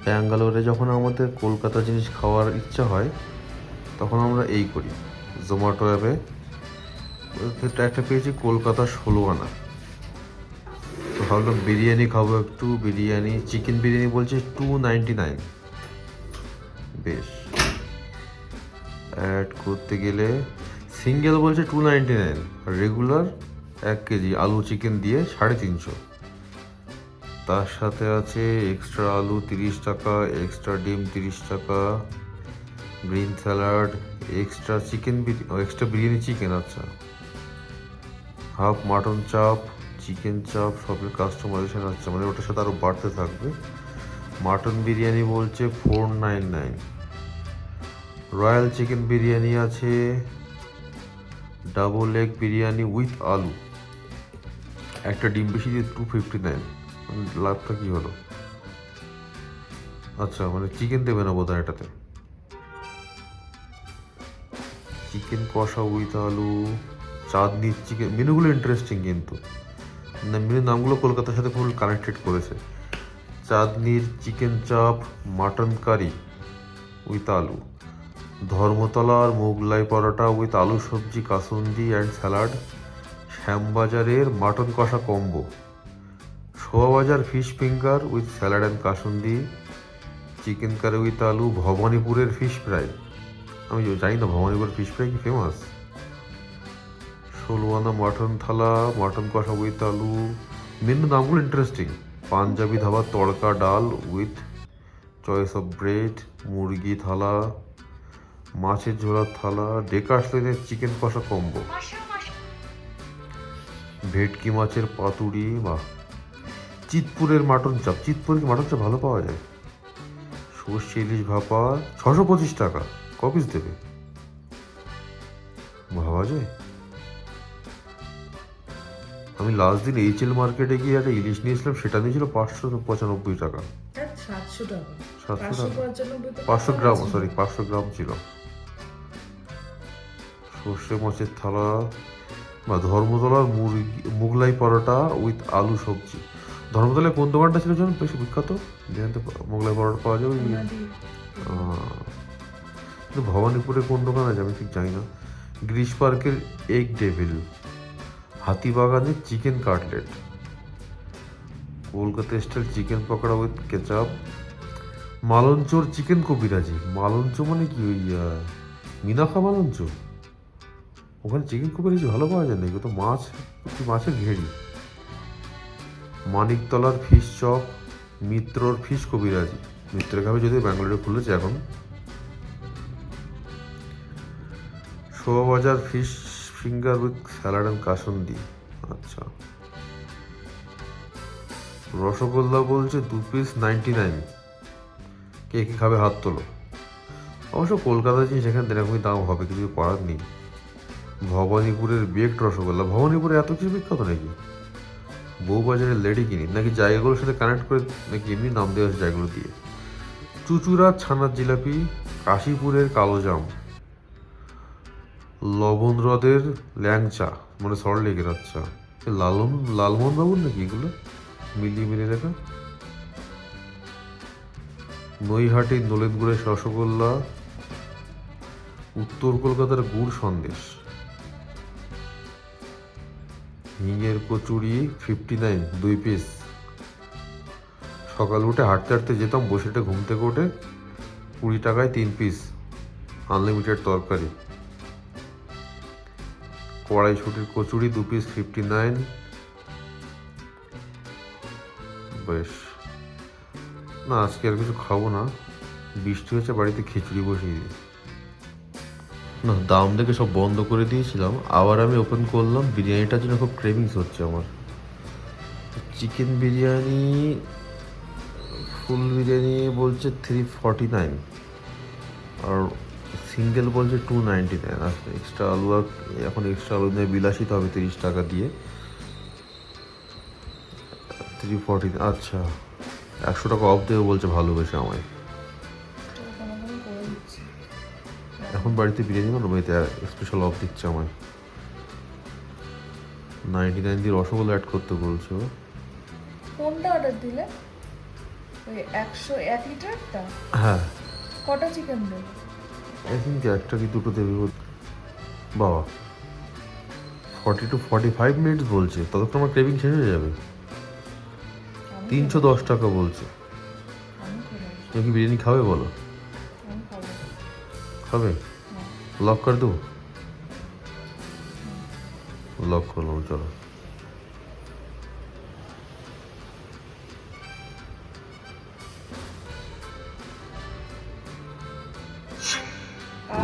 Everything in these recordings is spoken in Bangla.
ব্যাঙ্গালোরে যখন আমাদের কলকাতা জিনিস খাওয়ার ইচ্ছা হয় তখন আমরা এই করি, জোম্যাটো অ্যাপে একটা পেয়েছি কলকাতা 16 আনা। তো ভাবলাম বিরিয়ানি খাবো, একটু বিরিয়ানি, চিকেন বিরিয়ানি বলছে 299। বেশ, অ্যাড করতে গেলে সিঙ্গেল বলছে 299, আর রেগুলার 1 কেজি আলু চিকেন দিয়ে 350। তার সাথে আছে এক্সট্রা আলু 30 টাকা, এক্সট্রা ডিম 30 টাকা, green salad, extra chicken, extra biryani chicken, আচ্ছা, হাফ মাটন চাপ, চিকেন চাপ, সবের কাস্টমাইজেশন। আচ্ছা, মানে ওটার সাথে আরও বাড়তে থাকবে। মাটন বিরিয়ানি বলছে 499। রয়্যাল চিকেন বিরিয়ানি আছে, ডাবল এগ বিরিয়ানি উইথ আলু, একটা ডিম বেশি দিয়ে 259। লাভটা কী হলো? আচ্ছা, মানে চিকেন দেবে না বোধহয় এটাতে। চিকেন কষা উইথ আলু, চাঁদনির চিকেন, মেনুগুলো ইন্টারেস্টিং কিন্তু, মেনু নামগুলো কলকাতার সাথে ফুল কানেক্টেড করেছে। চাঁদনির চিকেন চাপ, মাটন কারি উইথ আলু, ধর্মতলার মোগলাই পরোটা উইথ আলু সবজি, কাসুন্দি অ্যান্ড স্যালাড, শ্যামবাজারের মাটন কষা combo, Shobhabazar fish finger with salad and কাসুন্দি, চিকেন কারি উইথ আলু, ভবানীপুরের ফিশ ফ্রাই। আমি জানি না ভবানীপুর ফিশ ফ্রাই কি ফেমাস। 16 আনা মাটন থালা, মাটন কষা উইথ আলু, মেনু নামগুলো ইন্টারেস্টিং। পাঞ্জাবি ধাবা তড়কা ডাল উইথ চয়েস অফ ব্রেড, মুরগি থালা, মাছের ঝোলার থালা, ডেকার্স লাইনের চিকেন কষা কম্বো, ভেটকি মাছের পাতুরি, বা চিতপুরের মাটন চাপ। চিতপুরের কি মাটন চাপ ভালো পাওয়া যায়? সর্ষে ইলিশ ভাপা 625 টাকা, ক পিস দেবে? ভাবা যায়? আমি লাস্ট দিন এইচএল মার্কেটে গিয়ে একটা ইলিশ নিয়েছিলাম, সেটা নিয়েছিল 595 টাকা। 700 টাকা। 700 টাকা, 500 গ্রাম, সরি 500 গ্রাম ছিল। সর্ষে মাছের থালা, বা ধর্মতলার মুগলাই পরোটা উইথ আলু সবজি। ধর্মতলায় কোন দোকানটা ছিল যেন বেশি বিখ্যাত, যেখানে মোগলাই পরোটা পাওয়া যাবে? কিন্তু ভবানীপুরে কোন দোকান আছে আমি ঠিক জানি না। গ্রিস পার্কের এগ ডেভিল, হাতিবাগানের chicken cutlet, Kolkata style chicken pakora with ketchup, মালঞ্চোর চিকেন কবিরাজি। মালঞ্চ মানে কি ওই মিনাখা মালঞ্চ? ওখানে চিকেন কবিরাজি ভালো পাওয়া যায় নাকি? তো মাছ, মাছের ঘেরি। মানিকতলার ফিশ চপ, মিত্রর ফিশ কবিরাজি, মিত্রের খাবে যদি ব্যাঙ্গালোরে খুলেছে এখন। Shobhabazar fish finger with salad and kasundi, আচ্ছা। রসগোল্লা বলছে 2 পিস 99। কে কী খাবে হাত তোলো। অবশ্য কলকাতা জিনিস এখানে এরকমই দাম হবে, কিছু করার নেই। ভবানীপুরের বেকড রসগোল্লা, ভবানীপুরে এত কিছু বিখ্যাত নাকি? বউবাজারের লেডি কিনি, নাকি জায়গাগুলোর সাথে কানেক্ট করে, নাকি এমনি নাম দেওয়া আছে জায়গাগুলো দিয়ে? চুচুড়া ছানার জিলাপি, কাশীপুরের কালোজাম, লবণ হ্রদের ল্যাংচা, মানে সল্টলেকের, আচ্ছা। লালমোহন বাবুর নাকি এগুলো মিলিয়ে মিলিয়ে রেখা। নৈহাটির নলেন গুড়ের রসগোল্লা, উত্তর কলকাতার গুড় সন্দেশ, হিঙের কচুরি 59 2 পিস। সকাল উঠে হাঁটতে হাঁটতে যেতাম, বসেটা ঘুম থেকে ওঠে, 20 টাকায় 3 পিস, আনলিমিটেড তরকারি। কড়াইশুটির কচুরি 2 পিস 59। বেশ, না আজকে আর কিছু খাবো না, বৃষ্টি হচ্ছে, বাড়িতে খিচুড়ি বসিয়ে দিই। না, দাম দেখে সব বন্ধ করে দিয়েছিলাম, আবার আমি ওপেন করলাম, বিরিয়ানিটার জন্য খুব ক্রেভিংস হচ্ছে আমার। চিকেন বিরিয়ানি, ফুল বিরিয়ানি বলছে 349, আর সিঙ্গেল বলছে 299। আর এক্সট্রা আলু, আর এখন এক্সট্রা আলু নিয়ে বিলাসিতে হবে 30 টাকা দিয়ে। 340, আচ্ছা, 100 টাকা অফ দেবে বলছে ভালোবেসে আমায়। এখন বাড়িতে বিরিয়ানি বানাবো, এতে স্পেশাল অফ দিচ্ছে আমায়। 99 দিয়ে রসগোল্লা অ্যাড করতে বলছো। কোনটা অর্ডার দিলে? ওই 101 লিটারটা হ্যাঁ কটা চিকেন দেবে? আই থিঙ্ক একটা কি দুটো দেবে বাবা। 40 to 45 মিনিটস বলছে, ততক্ষণ আমার ক্রেভিং শেষ হয়ে যাবে। আমি 310 টাকা বলছে। আমি করে আসবো। তুমি কি বিরিয়ানি খাবে বলো? আমি খাবো। খাবে? হ্যাঁ। লক করে দেবো? লক করলাম, চলো।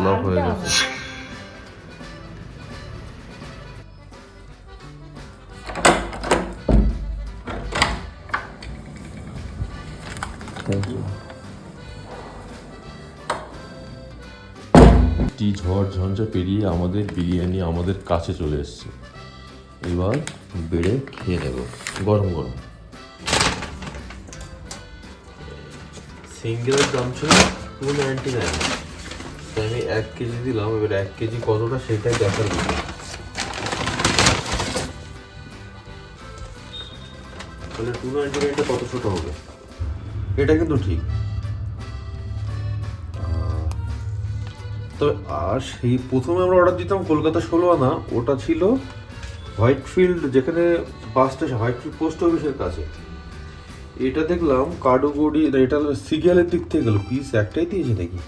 লক হয়ে আলুটা গেছে। ঝড় ঝঞ্ঝা পেরিয়ে আমাদের বিরিয়ানি আমাদের কাছে চলে এসছে। এবার বেড়ে খেয়ে নেব গরম গরম। সিঙ্গেলের দাম ছিল 299, তাই আমি 1 কেজি দিলাম। এবার 1 কেজি কতটা সেটাই দেখার বিষয়। তাহলে 299টা কত ছোট হবে? এটা কিন্তু ঠিক। তবে আর সেই প্রথমে আমরা অর্ডার দিতাম কলকাতা 16 আনা, ওটা ছিল হোয়াইটফিল্ড, যেখানে বাস স্টেশন, হোয়াইটফিল্ড পোস্ট অফিসের কাছে। এটা দেখলাম কাডুগুড়ি, এটা সিরিয়ালের দিক থেকে গেল। পিস একটাই দিয়েছে নাকি?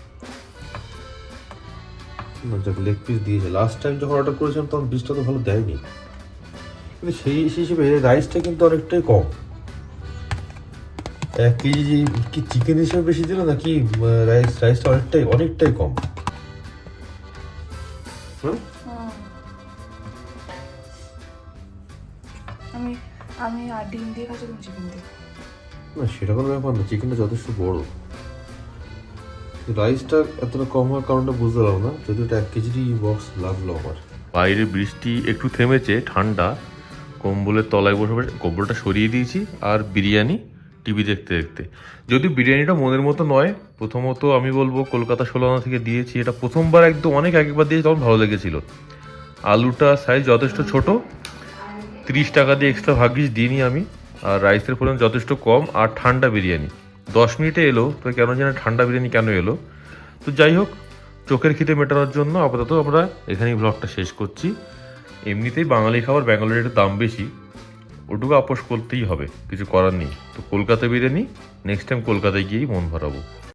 লেগ পিস দিয়েছে। লাস্ট টাইম যখন অর্ডার করেছিলাম তখন পিসটা তো ভালো দেয়নি, কিন্তু সেই হিসেবে রাইসটা কিন্তু অনেকটাই কম। 1 কেজি কি চিকেন হিসেবে বেশি দিল নাকি রাইসটা অনেকটাই কম। হ্যাঁ হ্যাঁ। আমি আমি আর ডিম দিয়ে খাচ্ছি, তুমি চিকেন দিয়ে। না সেটা কোনো ব্যাপার না, চিকেনটা যথেষ্ট বড়। রাইসটা এতটা কম হওয়ার কারণটা বুঝতে পারলাম না, যদি এটা 1 কেজিরই বক্স লাগলো আমার। বাইরে বৃষ্টি একটু থেমেছে, ঠান্ডা। কম্বলের তলায় বসে বসে কম্বলটা সরিয়ে দিয়েছি আর বিরিয়ানি টিভি দেখতে দেখতে। যদি বিরিয়ানিটা মনের মতো নয়, প্রথমত আমি বলবো কলকাতা 16 আনা থেকে দিয়েছি। এটা প্রথমবার একদম অনেক আগেবার দিয়েছি, তখন ভালো লেগেছিল। আলুটা সাইজ যথেষ্ট ছোট, 30 টাকা দিয়ে এক্সট্রা ভাগ্যিস দিইনি আমি। আর রাইসের পরিমাণ যথেষ্ট কম, আর ঠান্ডা বিরিয়ানি 10 মিনিটে এলো। তো কেন জানি না ঠান্ডা বিরিয়ানি কেন এলো। তো যাই হোক, চোখের খিদে মেটানোর জন্য আপাতত আমরা এখানেই ব্লগটা শেষ করছি। এমনিতেই বাঙালি খাবার ব্যাঙ্গালোরে একটু দাম বেশি, ওটুকু আপোষ করতেই হবে, কিছু করার নেই। তো কলকাতা বিরিয়ানি নেক্সট টাইম কলকাতায় গিয়েই মন ভরাবো।